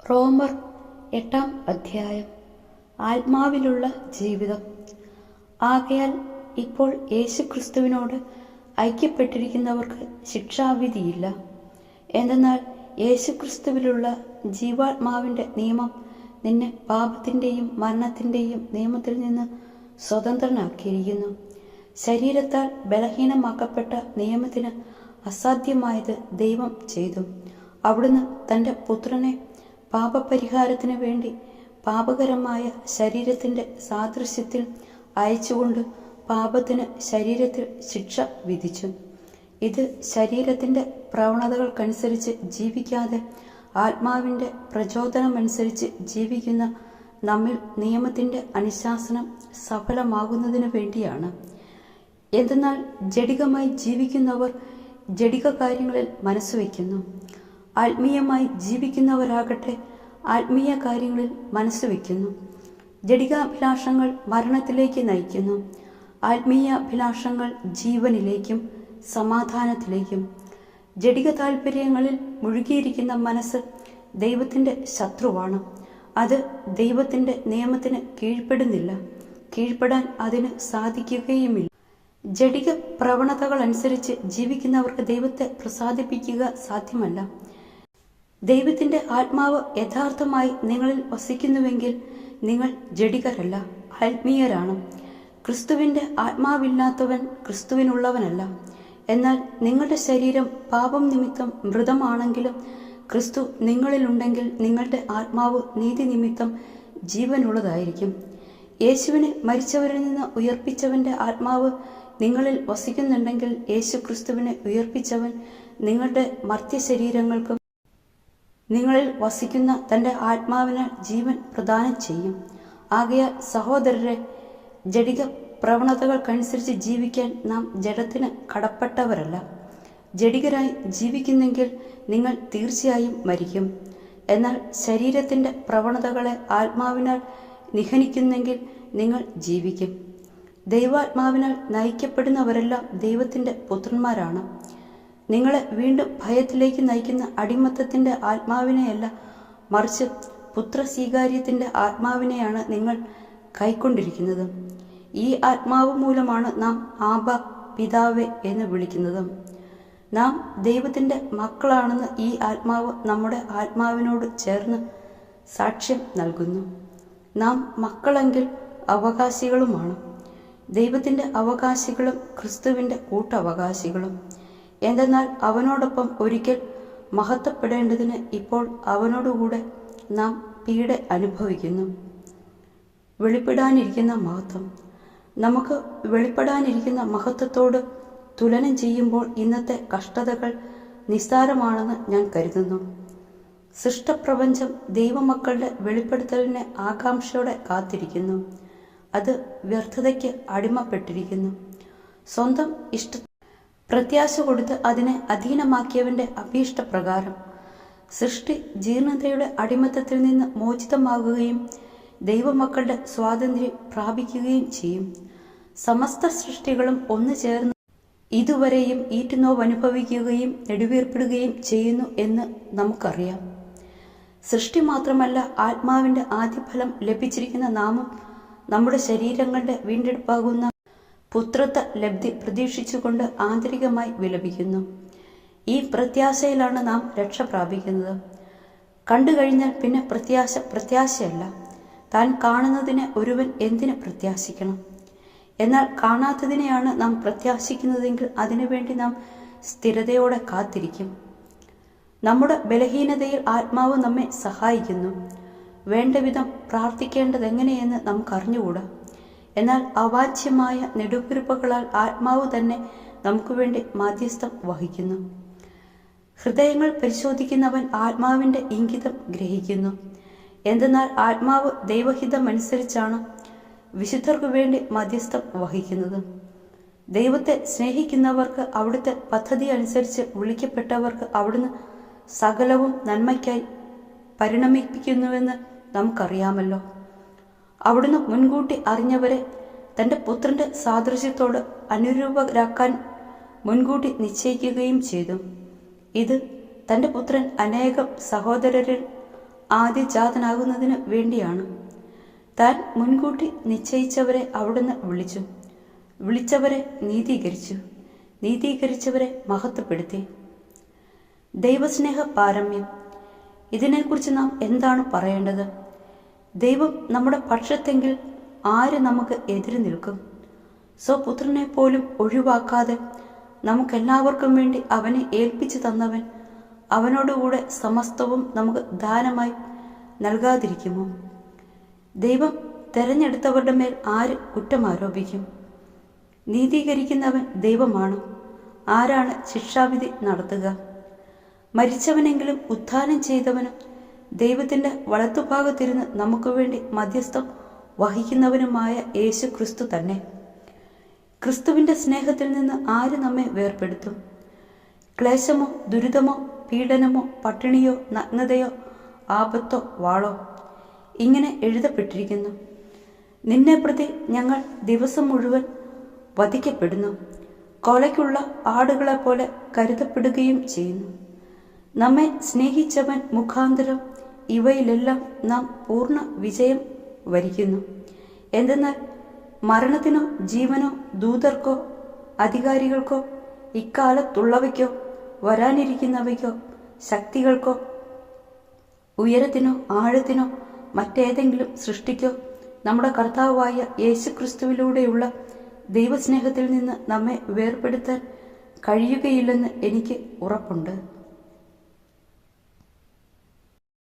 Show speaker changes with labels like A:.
A: റോമർ 8-ാം അധ്യായം. ആത്മാവിലുള്ള ജീവിതം. ആകയാൽ ഇപ്പോൾ യേശുക്രിസ്തുവിനോട് ഐക്യപ്പെട്ടിരിക്കുന്നവർക്ക് ശിക്ഷാവിധിയില്ല. എന്തെന്നാൽ യേശുക്രിസ്തുവിലുള്ള ജീവാത്മാവിൻ്റെ നിയമം നിന്നെ പാപത്തിൻ്റെയും മരണത്തിൻ്റെയും നിയമത്തിൽ നിന്ന് സ്വതന്ത്രനാക്കിയിരിക്കുന്നു. ശരീരത്താൽ ബലഹീനമാക്കപ്പെട്ട നിയമത്തിന് അസാധ്യമായത് ദൈവം ചെയ്തു. അവിടുന്ന് തൻ്റെ പുത്രനെ പാപപരിഹാരത്തിന് വേണ്ടി പാപകരമായ ശരീരത്തിൻ്റെ സാദൃശ്യത്തിൽ അയച്ചുകൊണ്ട് പാപത്തിന് ശരീരത്തിൽ ശിക്ഷ വിധിച്ചു. ഇത് ശരീരത്തിൻ്റെ പ്രവണതകൾക്കനുസരിച്ച് ജീവിക്കാതെ ആത്മാവിൻ്റെ പ്രചോദനമനുസരിച്ച് ജീവിക്കുന്ന നമ്മിൽ നിയമത്തിൻ്റെ അനുശാസനം സഫലമാകുന്നതിനു വേണ്ടിയാണ്. എന്തെന്നാൽ ജഡികമായി ജീവിക്കുന്നവർ ജഡിക കാര്യങ്ങളിൽ മനസ്സുവെക്കുന്നു, ആത്മീയമായി ജീവിക്കുന്നവരാകട്ടെ ആത്മീയ കാര്യങ്ങളിൽ മനസ്സുവെക്കുന്നു. ജഡികാഭിലാഷങ്ങൾ മരണത്തിലേക്ക് നയിക്കുന്നു, ആത്മീയാഭിലാഷങ്ങൾ ജീവനിലേക്കും സമാധാനത്തിലേക്കും. ജഡിക താൽപ്പര്യങ്ങളിൽ മുഴുകിയിരിക്കുന്ന മനസ്സ് ദൈവത്തിൻ്റെ ശത്രുവാണ്. അത് ദൈവത്തിൻ്റെ നിയമത്തിന് കീഴ്പ്പെടുന്നില്ല, കീഴ്പ്പെടാൻ അതിന് സാധിക്കുകയുമില്ല. ജഡിക പ്രവണതകളനുസരിച്ച് ജീവിക്കുന്നവർക്ക് ദൈവത്തെ പ്രസാദിപ്പിക്കുക സാധ്യമല്ല. ദൈവത്തിൻ്റെ ആത്മാവ് യഥാർത്ഥമായി നിങ്ങളിൽ വസിക്കുന്നുവെങ്കിൽ നിങ്ങൾ ജഡികരല്ല, ആത്മീയരാണ്. ക്രിസ്തുവിൻ്റെ ആത്മാവില്ലാത്തവൻ ക്രിസ്തുവിനുള്ളവനല്ല. എന്നാൽ നിങ്ങളുടെ ശരീരം പാപം നിമിത്തം മൃതമാണെങ്കിലും ക്രിസ്തു നിങ്ങളിലുണ്ടെങ്കിൽ നിങ്ങളുടെ ആത്മാവ് നീതി നിമിത്തം ജീവനുള്ളതായിരിക്കും. യേശുവിനെ മരിച്ചവരിൽ നിന്ന് ഉയർപ്പിച്ചവൻ്റെ ആത്മാവ് നിങ്ങളിൽ വസിക്കുന്നുണ്ടെങ്കിൽ യേശു ക്രിസ്തുവിനെ ഉയർപ്പിച്ചവൻ നിങ്ങളുടെ മർത്യശരീരങ്ങൾക്കും നിങ്ങളിൽ വസിക്കുന്ന തൻ്റെ ആത്മാവിനാൽ ജീവൻ പ്രദാനം ചെയ്യും. ആകയാൽ സഹോദരരെ, ജഡിക പ്രവണതകൾക്കനുസരിച്ച് ജീവിക്കാൻ നാം ജഡത്തിന് കടപ്പെട്ടവരല്ല. ജഡികരായി ജീവിക്കുന്നെങ്കിൽ നിങ്ങൾ തീർച്ചയായും മരിക്കും. എന്നാൽ ശരീരത്തിൻ്റെ പ്രവണതകളെ ആത്മാവിനാൽ നിഹനിക്കുന്നെങ്കിൽ നിങ്ങൾ ജീവിക്കും. ദൈവാത്മാവിനാൽ നയിക്കപ്പെടുന്നവരെല്ലാം ദൈവത്തിൻ്റെ പുത്രന്മാരാണ്. നിങ്ങളെ വീണ്ടും ഭയത്തിലേക്ക് നയിക്കുന്ന അടിമത്തത്തിൻ്റെ ആത്മാവിനെയല്ല, മറിച്ച് പുത്രസ്വീകാര്യത്തിൻ്റെ ആത്മാവിനെയാണ് നിങ്ങൾ കൈക്കൊണ്ടിരിക്കുന്നത്. ഈ ആത്മാവ് മൂലമാണ് നാം ആബാ പിതാവേ എന്ന് വിളിക്കുന്നത്. നാം ദൈവത്തിൻ്റെ മക്കളാണെന്ന് ഈ ആത്മാവ് നമ്മുടെ ആത്മാവിനോട് ചേർന്ന് സാക്ഷ്യം നൽകുന്നു. നാം മക്കളെങ്കിൽ അവകാശികളുമാണ്, ദൈവത്തിൻ്റെ അവകാശികളും ക്രിസ്തുവിൻ്റെ കൂട്ടവകാശികളും. എന്തെന്നാൽ അവനോടൊപ്പം ഒരിക്കൽ മഹത്വപ്പെടേണ്ടതിന് ഇപ്പോൾ അവനോടുകൂടെ നാം പീഡ അനുഭവിക്കുന്നു. വെളിപ്പെടാനിരിക്കുന്ന മഹത്വം. നമുക്ക് വെളിപ്പെടാനിരിക്കുന്ന മഹത്വത്തോട് തുലനം ചെയ്യുമ്പോൾ ഇന്നത്തെ കഷ്ടതകൾ നിസ്സാരമാണെന്ന് ഞാൻ കരുതുന്നു. സൃഷ്ടപ്രപഞ്ചം ദൈവമക്കളുടെ വെളിപ്പെടുത്തലിനെ ആകാംക്ഷയോടെ കാത്തിരിക്കുന്നു. അത് വ്യർത്ഥതയ്ക്ക് അടിമപ്പെട്ടിരിക്കുന്നു. സ്വന്തം പ്രത്യാശ കൊടുത്ത് അതിനെ അധീനമാക്കിയവൻ്റെ അഭീഷ്ടപ്രകാരം സൃഷ്ടി ജീർണതയുടെ അടിമത്തത്തിൽ നിന്ന് മോചിതമാകുകയും ദൈവമക്കളുടെ സ്വാതന്ത്ര്യം പ്രാപിക്കുകയും ചെയ്യും. സമസ്ത സൃഷ്ടികളും ഒന്നു ചേർന്ന് ഇതുവരെയും ഈറ്റുനോവനുഭവിക്കുകയും നെടുവീർപ്പിടുകയും ചെയ്യുന്നു എന്ന് നമുക്കറിയാം. സൃഷ്ടി മാത്രമല്ല, ആത്മാവിൻ്റെ ആദ്യഫലം ലഭിച്ചിരിക്കുന്ന നാമും നമ്മുടെ ശരീരങ്ങളുടെ വീണ്ടെടുപ്പാകുന്ന പുത്രത്വ ലബ്ധി പ്രതീക്ഷിച്ചുകൊണ്ട് ആന്തരികമായി വിലപിക്കുന്നു. ഈ പ്രത്യാശയിലാണ് നാം രക്ഷ പ്രാപിക്കുന്നത്. കണ്ടു കഴിഞ്ഞാൽ പിന്നെ പ്രത്യാശയല്ല. താൻ കാണുന്നതിനെ ഒരുവൻ എന്തിന് പ്രത്യാശിക്കണം? എന്നാൽ കാണാത്തതിനെയാണ് നാം പ്രത്യാശിക്കുന്നതെങ്കിൽ അതിനുവേണ്ടി നാം സ്ഥിരതയോടെ കാത്തിരിക്കും. നമ്മുടെ ബലഹീനതയിൽ ആത്മാവ് നമ്മെ സഹായിക്കുന്നു. വേണ്ടവിധം പ്രാർത്ഥിക്കേണ്ടതെങ്ങനെയെന്ന് നമുക്കറിഞ്ഞുകൂടാ. എന്നാൽ അവാച്യമായ നെടുവീർപ്പുകളാൽ ആത്മാവ് തന്നെ നമുക്ക് വേണ്ടി മാധ്യസ്ഥം വഹിക്കുന്നു. ഹൃദയങ്ങൾ പരിശോധിക്കുന്നവൻ ആത്മാവിൻ്റെ ഇംഗിതം ഗ്രഹിക്കുന്നു. എന്തെന്നാൽ ആത്മാവ് ദൈവഹിതമനുസരിച്ചാണ് വിശുദ്ധർക്കു വേണ്ടി മധ്യസ്ഥം വഹിക്കുന്നത്. ദൈവത്തെ സ്നേഹിക്കുന്നവർക്ക്, അവിടുത്തെ പദ്ധതി അനുസരിച്ച് വിളിക്കപ്പെട്ടവർക്ക് അവിടുന്ന് സകലവും നന്മയ്ക്കായി പരിണമിപ്പിക്കുന്നുവെന്ന് നമുക്കറിയാമല്ലോ. അവിടുന്ന് മുൻകൂട്ടി അറിഞ്ഞവരെ തൻ്റെ പുത്രൻ്റെ സാദൃശ്യത്തോട് അനുരൂപരാക്കാൻ മുൻകൂട്ടി നിശ്ചയിക്കുകയും ചെയ്തു. ഇത് തൻ്റെ പുത്രൻ അനേകം സഹോദരരിൽ ആദ്യജാതനാകുന്നതിന് വേണ്ടിയാണ്. താൻ മുൻകൂട്ടി നിശ്ചയിച്ചവരെ അവിടുന്ന് വിളിച്ചു, വിളിച്ചവരെ നീതീകരിച്ചു, നീതീകരിച്ചവരെ മഹത്വപ്പെടുത്തി. ദൈവസ്നേഹ പാരമ്യം. ഇതിനെക്കുറിച്ച് നാം എന്താണ് പറയേണ്ടത്? ദൈവം നമ്മുടെ പക്ഷത്തെങ്കിൽ ആര് നമുക്ക് എതിര് നിൽക്കും? സ്വപുത്രനെ പോലും ഒഴിവാക്കാതെ നമുക്കെല്ലാവർക്കും വേണ്ടി അവനെ ഏൽപ്പിച്ചു തന്നവൻ അവനോടുകൂടെ സമസ്തവും നമുക്ക് ദാനമായി നൽകാതിരിക്കുമോ? ദൈവം തെരഞ്ഞെടുത്തവരുടെ മേൽ ആര് കുറ്റം ആരോപിക്കും? നീതീകരിക്കുന്നവൻ ദൈവമാണ്. ആരാണ് ശിക്ഷാവിധി നടത്തുക? മരിച്ചവനെങ്കിലും ഉത്ഥാനം ചെയ്തവനും ദൈവത്തിൻ്റെ വലത്തുഭാഗത്തിരുന്ന് നമുക്ക് വേണ്ടി മധ്യസ്ഥം വഹിക്കുന്നവനുമായ യേശു ക്രിസ്തു തന്നെ. ക്രിസ്തുവിൻ്റെ സ്നേഹത്തിൽ നിന്ന് ആര് നമ്മെ വേർപെടുത്തും? ക്ലേശമോ, ദുരിതമോ, പീഡനമോ, പട്ടിണിയോ, നഗ്നതയോ, ആപത്തോ, വാളോ? ഇങ്ങനെ എഴുതപ്പെട്ടിരിക്കുന്നു, നിന്നെ പ്രതി ഞങ്ങൾ ദിവസം മുഴുവൻ വധിക്കപ്പെടുന്നു, കൊലയ്ക്കുള്ള ആടുകളെപ്പോലെ കരുതപ്പെടുകയും ചെയ്യുന്നു. നമ്മെ സ്നേഹിച്ചവൻ മുഖാന്തരം ഇവയിലെല്ലാം നാം പൂർണ്ണ വിജയം വരിക്കുന്നു. എന്തെന്നാൽ മരണത്തിനോ ജീവനോ ദൂതർക്കോ അധികാരികൾക്കോ ഇക്കാലത്തുള്ളവയ്ക്കോ വരാനിരിക്കുന്നവയ്ക്കോ ശക്തികൾക്കോ ഉയരത്തിനോ ആഴത്തിനോ മറ്റേതെങ്കിലും സൃഷ്ടിക്കോ നമ്മുടെ കർത്താവായ യേശുക്രിസ്തുവിലൂടെയുള്ള ദൈവസ്നേഹത്തിൽ നിന്ന് നമ്മെ വേർപെടുത്താൻ കഴിയുകയില്ലെന്ന് എനിക്ക് ഉറപ്പുണ്ട്.